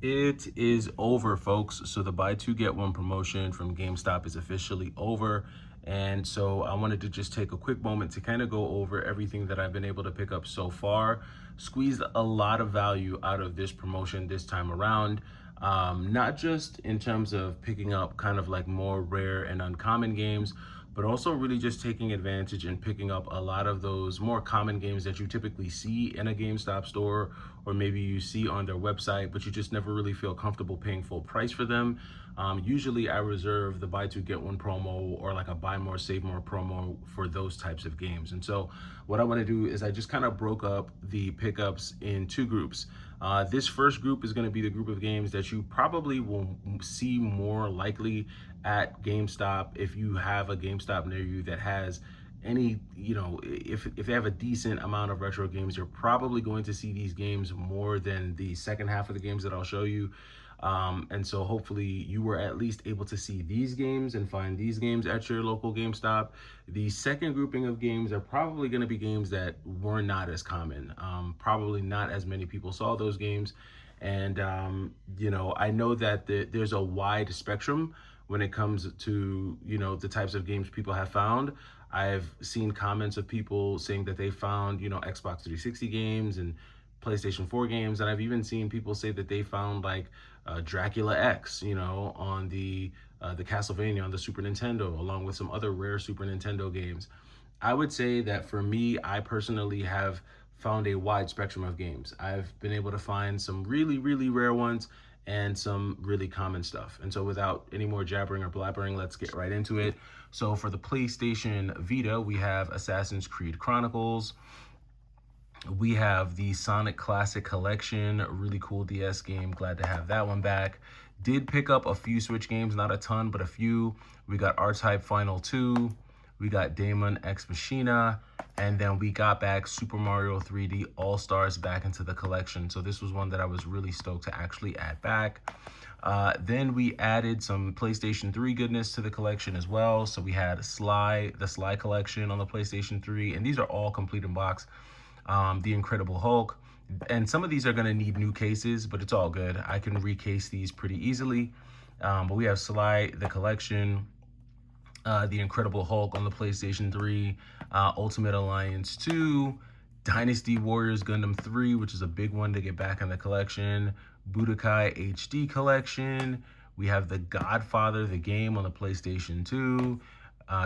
It is over, folks. So the buy two, get one promotion from GameStop is officially over. And so I wanted to just take a quick moment to kind of go over everything that I've been able to pick up so far. Squeezed a lot of value out of this promotion this time around. Not just in terms of picking up kind of like more rare and uncommon games, but also really just taking advantage and picking up a lot of those more common games that you typically see in a GameStop store, or maybe you see on their website, but you just never really feel comfortable paying full price for them. Usually I reserve the buy two get one promo or like a buy more save more promo for those types of games. And so what I want to do is I just kind of broke up the pickups in two groups. This first group is going to be the group of games that you probably will see more likely at GameStop. If you have a GameStop near you that has any, if they have a decent amount of retro games, you're probably going to see these games more than the second half of the games that I'll show you. And so hopefully you were at least able to see these games and find these games at your local GameStop. The second grouping of games are probably going to be games that were not as common. Probably not as many people saw those games. And, I know that there's a wide spectrum when it comes to, the types of games people have found. I've seen comments of people saying that they found, Xbox 360 games and PlayStation 4 games, and I've even seen people say that they found like Dracula X, on the Castlevania on the Super Nintendo, along with some other rare Super Nintendo games. I would say that for me, I personally have found a wide spectrum of games. I've been able to find some really, really rare ones and some really common stuff. And so without any more jabbering or blabbering, let's get right into it. So for the PlayStation Vita, we have Assassin's Creed Chronicles. We have the Sonic Classic Collection, a really cool DS game. Glad to have that one back. Did pick up a few Switch games, not a ton, but a few. We got R-Type Final 2. We got Daemon X Machina. And then we got back Super Mario 3D All-Stars back into the collection. So this was one that I was really stoked to actually add back. Then we added some PlayStation 3 goodness to the collection as well. So we had the Sly collection on the PlayStation 3. And these are all complete in box. The Incredible Hulk, and some of these are going to need new cases, but it's all good. I can recase these pretty easily. But we have Sly, the collection, the Incredible Hulk on the PlayStation 3, Ultimate Alliance 2, Dynasty Warriors Gundam 3, which is a big one to get back in the collection, Budokai HD collection. We have The Godfather, the game on the PlayStation 2,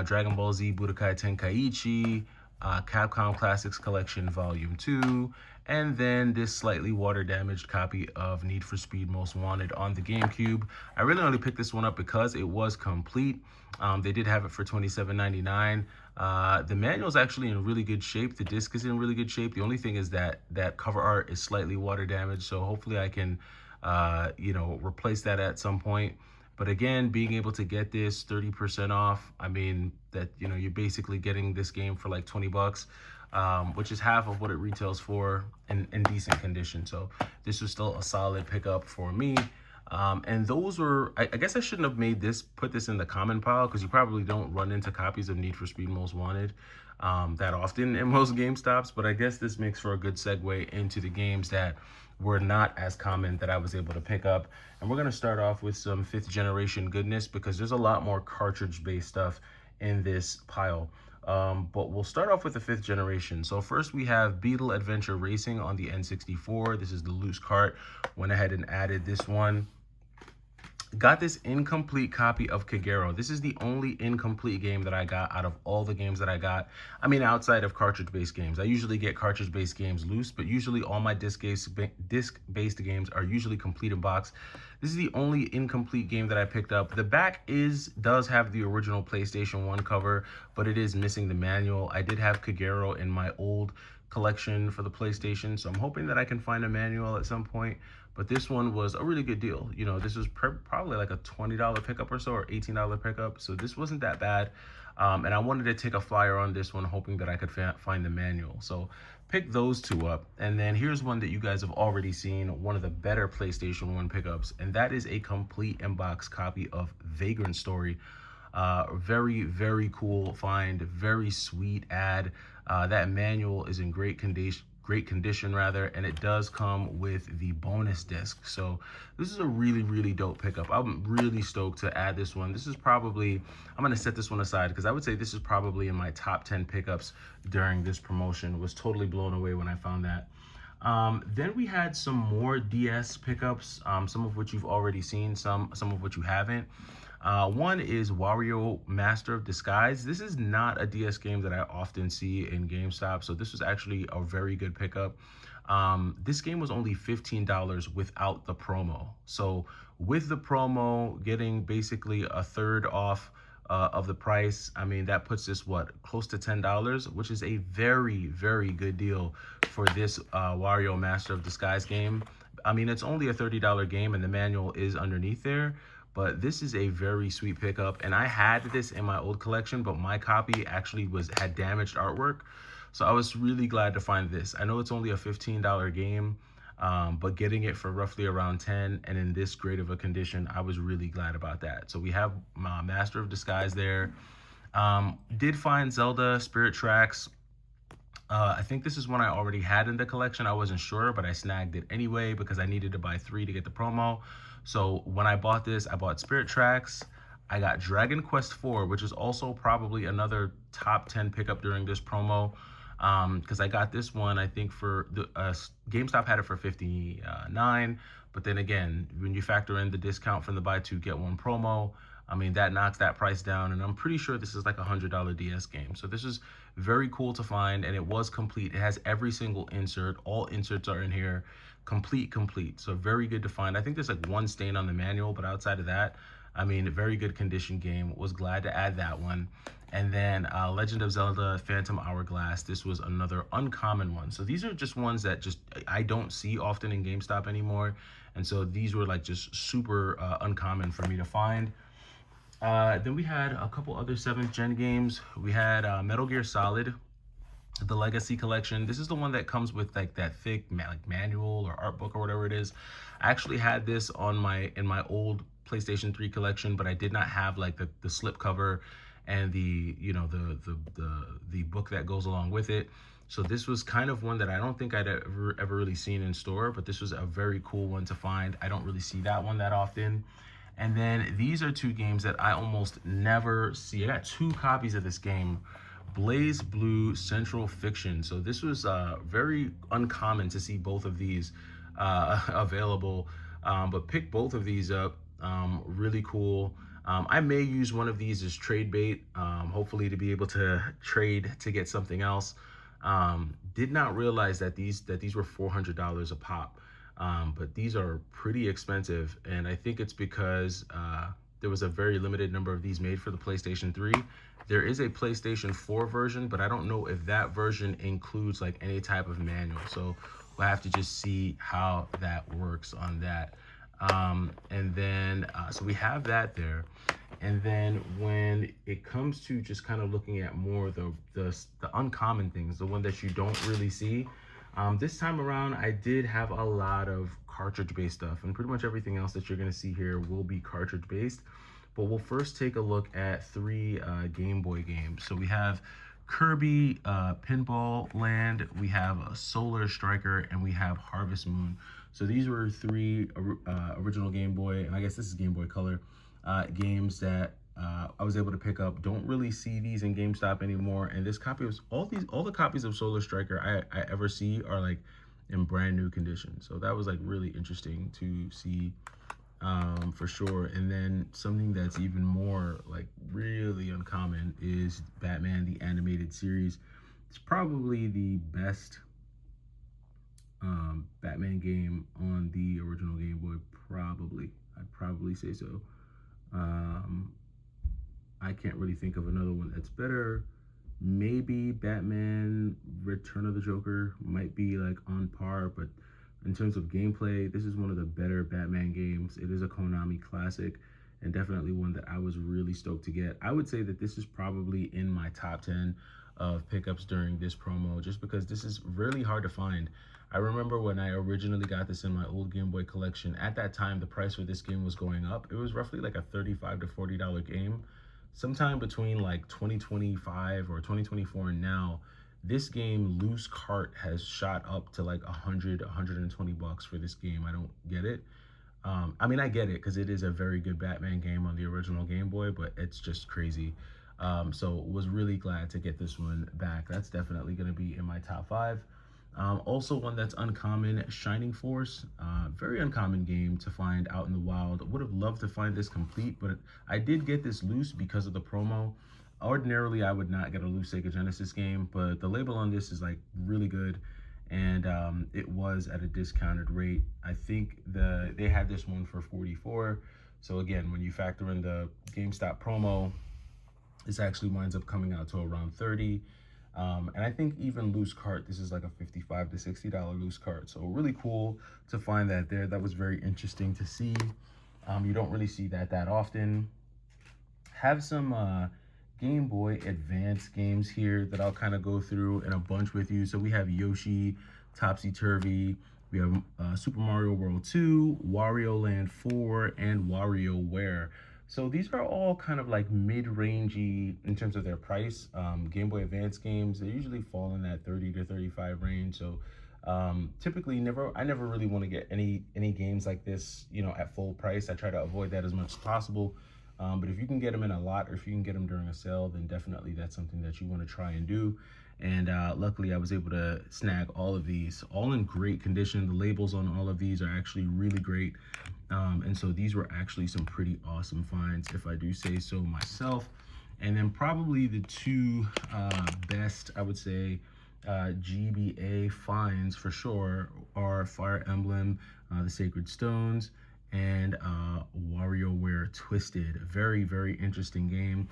Dragon Ball Z Budokai Tenkaichi, Capcom Classics Collection Volume 2, and then this slightly water-damaged copy of Need for Speed Most Wanted on the GameCube. I really only picked this one up because it was complete. They did have it for $27.99. The manual is actually in really good shape. The disc is in really good shape. The only thing is that cover art is slightly water-damaged, so hopefully I can, replace that at some point. But again, being able to get this 30% off, I mean, that, you're basically getting this game for like 20 bucks, which is half of what it retails for in decent condition. So this was still a solid pickup for me. And those were, I guess I shouldn't have put this in the common pile, because you probably don't run into copies of Need for Speed Most Wanted that often in most GameStops. But I guess this makes for a good segue into the games that were not as common that I was able to pick up. And we're going to start off with some 5th generation goodness, because there's a lot more cartridge-based stuff in this pile. But we'll start off with the 5th generation. So first we have Beetle Adventure Racing on the N64. This is the loose cart. Went ahead and added this one. Got this incomplete copy of Kagero. This is the only incomplete game that I got out of all the games that I got. I mean, outside of cartridge-based games. I usually get cartridge-based games loose, but usually all my disc-based games are usually complete in box. This is the only incomplete game that I picked up. The back does have the original PlayStation 1 cover, but it is missing the manual. I did have Kagero in my old collection for the PlayStation, so I'm hoping that I can find a manual at some point. But this one was a really good deal. This was probably like a $20 pickup or so, or $18 pickup. So this wasn't that bad. And I wanted to take a flyer on this one, hoping that I could find the manual. So pick those two up. And then here's one that you guys have already seen, one of the better PlayStation 1 pickups. And that is a complete in-box copy of Vagrant Story. Very, very cool find, very sweet ad. That manual is in great great condition rather, and it does come with the bonus disc. So this is a really, really dope pickup. I'm really stoked to add this one. This is probably, I'm gonna set this one aside because I would say this is probably in my top 10 pickups during this promotion. Was totally blown away when I found that. Then we had some more DS pickups, some of which you've already seen, some of which you haven't. One is Wario Master of Disguise. This is not a DS game that I often see in GameStop, so this was actually a very good pickup. This game was only $15 without the promo. So with the promo, getting basically a third off of the price, I mean, that puts this, what, close to $10, which is a very, very good deal for this Wario Master of Disguise game. I mean, it's only a $30 game and the manual is underneath there, but this is a very sweet pickup. And I had this in my old collection, but my copy actually had damaged artwork. So I was really glad to find this. I know it's only a $15 game, but getting it for roughly around 10 and in this great of a condition, I was really glad about that. So we have Master of Disguise there. Did find Zelda Spirit Tracks. I think this is one I already had in the collection. I wasn't sure, but I snagged it anyway because I needed to buy 3 to get the promo. So when I bought this, I bought Spirit Tracks. I got Dragon Quest IV, which is also probably another top 10 pickup during this promo. Because I got this one, I think for the GameStop had it for $59, but then again, when you factor in the discount from the buy two get one promo, I mean, that knocks that price down, and I'm pretty sure this is like a $100 DS game. So this is very cool to find, and it was complete. It has every single insert. All inserts are in here, complete. So very good to find. I think there's like one stain on the manual, but outside of that, I mean, a very good condition game. Was glad to add that one. And then Legend of Zelda Phantom Hourglass. This was another uncommon one. So these are just ones that just I don't see often in GameStop anymore. And so these were like just super uncommon for me to find. Then we had a couple other 7th gen games. We had Metal Gear Solid, the Legacy Collection. This is the one that comes with like that thick like manual or art book or whatever it is. I actually had this on in my old PlayStation 3 collection, but I did not have like the slip cover and the book that goes along with it. So this was kind of one that I don't think I'd ever really seen in store, but this was a very cool one to find. I don't really see that one that often. And then these are 2 games that I almost never see. I got 2 copies of this game, Blaze Blue Central Fiction. So this was very uncommon to see both of these available, but pick both of these up. Really cool. I may use one of these as trade bait, hopefully to be able to trade to get something else. Did not realize that these were $400 a pop, but these are pretty expensive, and I think it's because there was a very limited number of these made for the PlayStation 3. There is a PlayStation 4 version, but I don't know if that version includes like any type of manual. So we'll have to just see how that works on that. And then so we have that there. And then when it comes to just kind of looking at more the uncommon things, the one that you don't really see, this time around I did have a lot of cartridge-based stuff, and pretty much everything else that you're going to see here will be cartridge-based. But we'll first take a look at 3 Game Boy games. So we have Kirby Pinball Land, we have Solar Striker, and we have Harvest Moon. So these were 3 original Game Boy, and I guess this is Game Boy Color, games that I was able to pick up. Don't really see these in GameStop anymore. And this copy was all the copies of Solar Striker I ever see are like in brand new condition. So that was like really interesting to see, for sure. And then something that's even more like really uncommon is Batman the Animated Series. It's probably the best Batman game on the original Game Boy. I'd probably say so. I can't really think of another one that's better. Maybe Batman Return of the Joker might be like on par, but in terms of gameplay, this is one of the better Batman games. It is a Konami classic, and definitely one that I was really stoked to get. I would say that this is probably in my top 10 of pickups during this promo, just because this is really hard to find. I remember when I originally got this in my old Game Boy collection, at that time the price for this game was going up. It was roughly like a $35 to $40 game. Sometime between like 2025 or 2024 and now, This game, Loose Cart, has shot up to like 120 bucks for this game. I don't get it. I mean, I get it because it is a very good Batman game on the original Game Boy, but it's just crazy. So was really glad to get this one back. That's definitely going to be in my top five. Also, one that's uncommon, Shining Force. Very uncommon game to find out in the wild. Would have loved to find this complete, but I did get this loose because of the promo. Ordinarily, I would not get a loose Sega Genesis game, but the label on this is like really good, and it was at a discounted rate. I think they had this one for 44. So again, when you factor in the GameStop promo, this actually winds up coming out to around 30. And I think even loose cart, this is like a $55 to $60 loose cart. So really cool to find that there. That was very interesting to see. You don't really see that often. Have some Game Boy Advance games here that I'll kind of go through in a bunch with you. So we have Yoshi, Topsy Turvy. We have Super Mario World 2, Wario Land 4, and WarioWare. So these are all kind of like mid-rangey in terms of their price. Game Boy Advance games, they usually fall in that 30 to 35 range. So typically I never really want to get any games like this, you know, at full price. I try to avoid that as much as possible. But if you can get them in a lot, or if you can get them during a sale, then definitely that's something that you want to try and do. And luckily I was able to snag all of these, all in great condition. The labels on all of these are actually really great. And so these were actually some pretty awesome finds, if I do say so myself. And then probably the two best, I would say, GBA finds for sure are Fire Emblem, the Sacred Stones, and WarioWare Twisted. A very, very interesting game.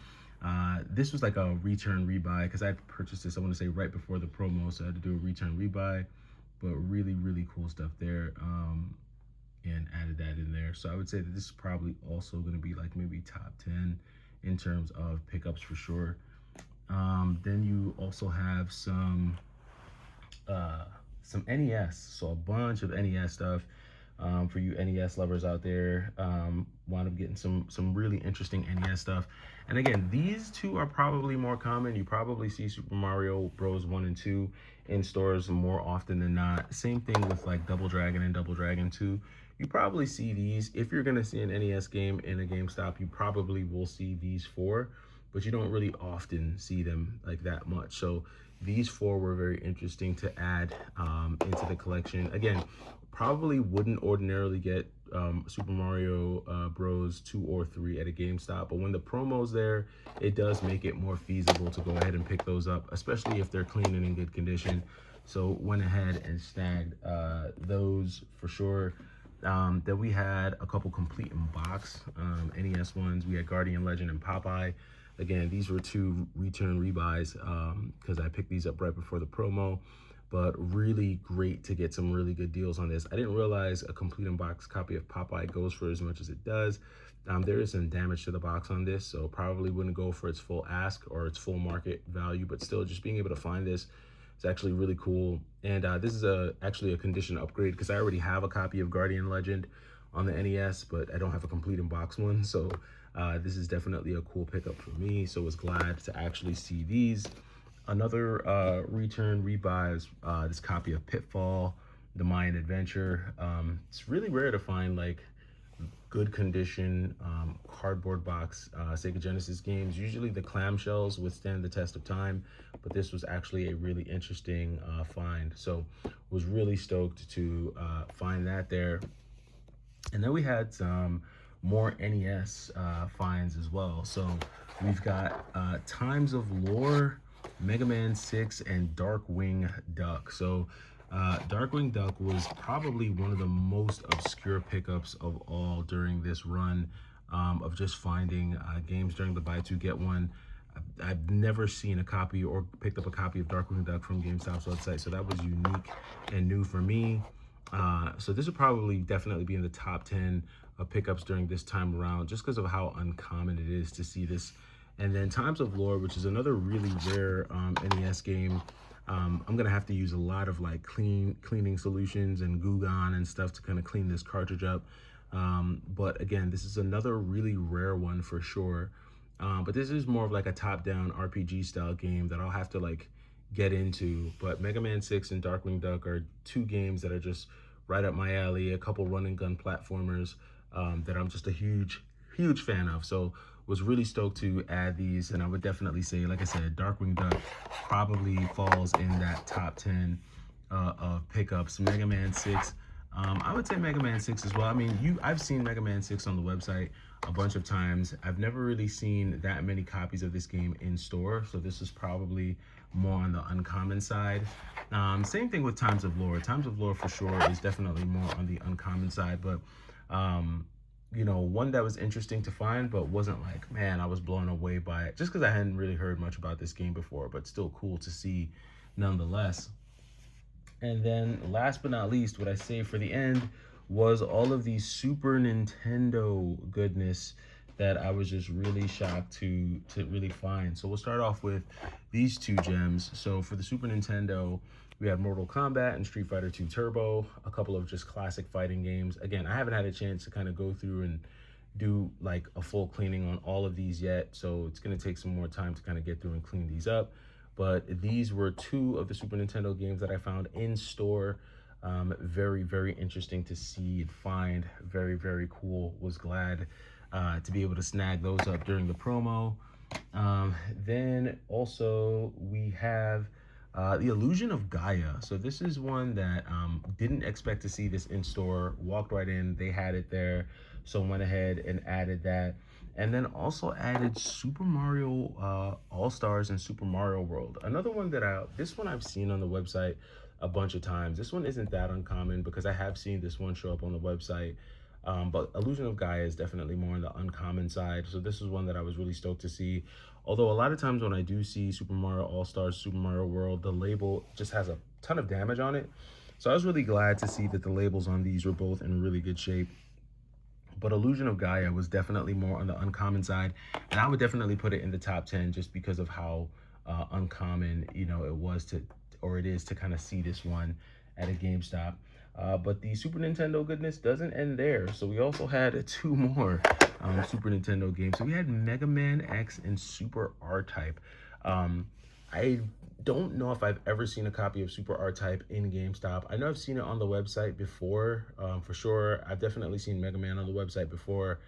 This was like a return rebuy because I purchased this, I want to say, right before the promo, so I had to do a return rebuy. But really, really cool stuff there. And added that in there. So I would say that this is probably also going to be like maybe top 10 in terms of pickups for sure. Then you also have some NES, so a bunch of NES stuff. For you NES lovers out there, wound up getting some really interesting NES stuff. And again, these two are probably more common. You probably see Super Mario Bros. 1 and 2 in stores more often than not. Same thing with like Double Dragon and Double Dragon 2. You probably see these. If you're gonna see an NES game in a GameStop, you probably will see these four, but you don't really often see them like that much. So these four were very interesting to add into the collection. Again, probably wouldn't ordinarily get Super Mario Bros. 2 or 3 at a GameStop, but when the promo's there, it does make it more feasible to go ahead and pick those up, especially if they're clean and in good condition. So went ahead and snagged those for sure. Then we had a couple complete in box NES ones. We had Guardian Legend and Popeye. Again, these were two return rebuys because I picked these up right before the promo. But really great to get some really good deals on this. I didn't realize a complete in box copy of Popeye goes for as much as it does. There is some damage to the box on this, so probably wouldn't go for its full ask or its full market value, but still just being able to find this is actually really cool. And this is actually a condition upgrade because I already have a copy of Guardian Legend on the NES, but I don't have a complete in box one. So this is definitely a cool pickup for me. So was glad to actually see these. Another return rebuy is this copy of Pitfall, The Mayan Adventure. It's really rare to find like good condition cardboard box Sega Genesis games. Usually the clamshells withstand the test of time, but this was actually a really interesting find. So was really stoked to find that there. And then we had some more NES finds as well. So we've got Times of Lore, Mega Man 6, and Darkwing Duck. So Darkwing Duck was probably one of the most obscure pickups of all during this run of just finding games during the buy two get one. I've never seen a copy or picked up a copy of Darkwing Duck from GameStop's website, so that was unique and new for me. So this would probably definitely be in the top 10 of pickups during this time around, just because of how uncommon it is to see this. And then Times of Lore, which is another really rare NES game. I'm gonna have to use a lot of like cleaning solutions and Goo Gone and stuff to kind of clean this cartridge up. But again, this is another really rare one for sure. But this is more of like a top-down RPG style game that I'll have to like get into. But Mega Man 6 and Darkwing Duck are two games that are just right up my alley. A couple run and gun platformers that I'm just a huge fan of. So was really stoked to add these, and I would definitely say, like I said, Darkwing Duck probably falls in that top 10 of pickups. Mega Man 6, I would say Mega Man 6 as well. I mean, I've seen Mega Man 6 on the website a bunch of times. I've never really seen that many copies of this game in store, so this is probably more on the uncommon side. Same thing with Times of Lore. Times of Lore for sure is definitely more on the uncommon side, but you know, one that was interesting to find, but wasn't like, man, I was blown away by it, just because I hadn't really heard much about this game before, but still cool to see nonetheless. And then last but not least, what I saved for the end was all of the Super Nintendo goodness that I was just really shocked to really find. So we'll start off with these two gems. So for the Super Nintendo, we had Mortal Kombat and Street Fighter 2 Turbo, a couple of just classic fighting games. Again, I haven't had a chance to kind of go through and do like a full cleaning on all of these yet, so it's going to take some more time to kind of get through and clean these up. But these were two of the Super Nintendo games that I found in store. Very interesting to see and find. Very cool. Was glad to be able to snag those up during the promo. Then also we have the Illusion of Gaia. So this is one that didn't expect to see this in store. Walked right in, they had it there, so went ahead and added that. And then also added Super Mario All-Stars and Super Mario World. Another one that this one I've seen on the website a bunch of times. This one isn't that uncommon because I have seen this one show up on the website. But Illusion of Gaia is definitely more on the uncommon side. So this is one that I was really stoked to see. Although a lot of times when I do see Super Mario All-Stars, Super Mario World, the label just has a ton of damage on it. So I was really glad to see that the labels on these were both in really good shape. But Illusion of Gaia was definitely more on the uncommon side, and I would definitely put it in the top 10 just because of how uncommon, you know, it is to kind of see this one at a GameStop. But the Super Nintendo goodness doesn't end there. So we also had two more Super Nintendo games. So we had Mega Man X and Super R-Type. I don't know if I've ever seen a copy of Super R-Type in GameStop. I know I've seen it on the website before, for sure. I've definitely seen Mega Man on the website before.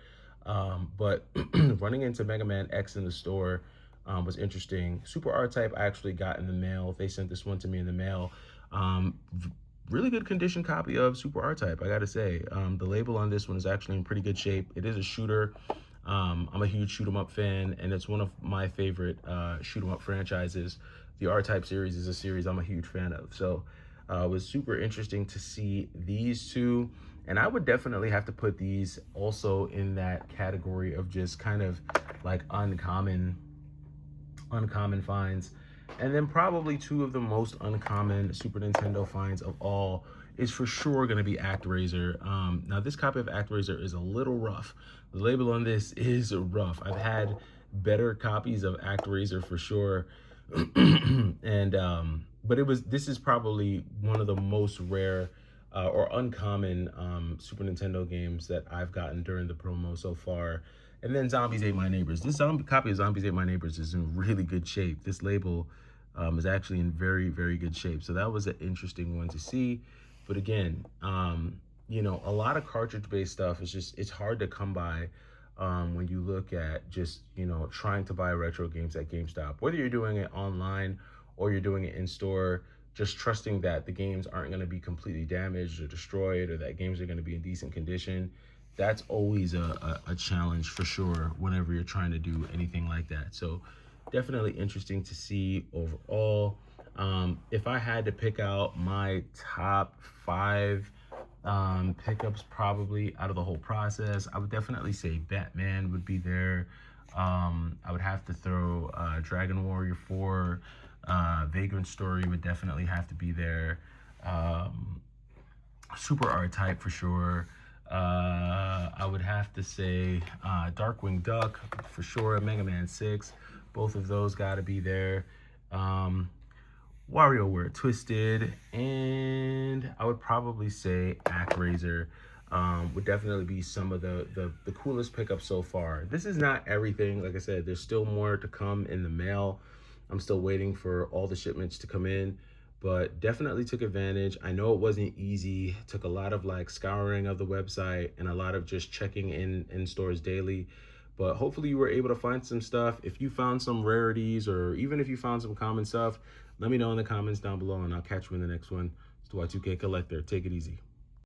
But running into Mega Man X in the store was interesting. Super R-Type I actually got in the mail. They sent this one to me in the mail. Really good condition copy of Super R-Type, I gotta say. The label on this one is actually in pretty good shape. It is a shooter. I'm a huge shoot 'em up fan, and it's one of my favorite shoot 'em up franchises. The R-Type series is a series I'm a huge fan of. So it was super interesting to see these two. And I would definitely have to put these also in that category of just kind of like uncommon finds. And then probably two of the most uncommon Super Nintendo finds of all is for sure going to be ActRaiser. Now this copy of ActRaiser is a little rough. The label on this is rough. I've had better copies of ActRaiser for sure. And but this is probably one of the most rare or uncommon Super Nintendo games that I've gotten during the promo so far. And then Zombies Ate My Neighbors. This copy of Zombies Ate My Neighbors is in really good shape. This label is actually in very good shape. So that was an interesting one to see. But again, you know, a lot of cartridge-based stuff is it's hard to come by when you look at just, you know, trying to buy retro games at GameStop. Whether you're doing it online or you're doing it in store, just trusting that the games aren't going to be completely damaged or destroyed, or that games are going to be in decent condition. That's always a challenge for sure whenever you're trying to do anything like that. So definitely interesting to see overall. If I had to pick out my top 5 pickups probably out of the whole process, I would definitely say Batman would be there. I would have to throw Dragon Warrior 4, Vagrant Story would definitely have to be there. Super R-Type for sure. I would have to say Darkwing Duck for sure, Mega Man 6, both of those got to be there. WarioWare Twisted, and I would probably say ActRaiser would definitely be some of the coolest pickups so far. This is not everything. Like I said, there's still more to come in the mail. I'm still waiting for all the shipments to come in, but definitely took advantage. I know it wasn't easy. Took a lot of like scouring of the website and a lot of just checking in stores daily. But hopefully you were able to find some stuff. If you found some rarities, or even if you found some common stuff, let me know in the comments down below and I'll catch you in the next one. It's the Y2K Collector. Take it easy.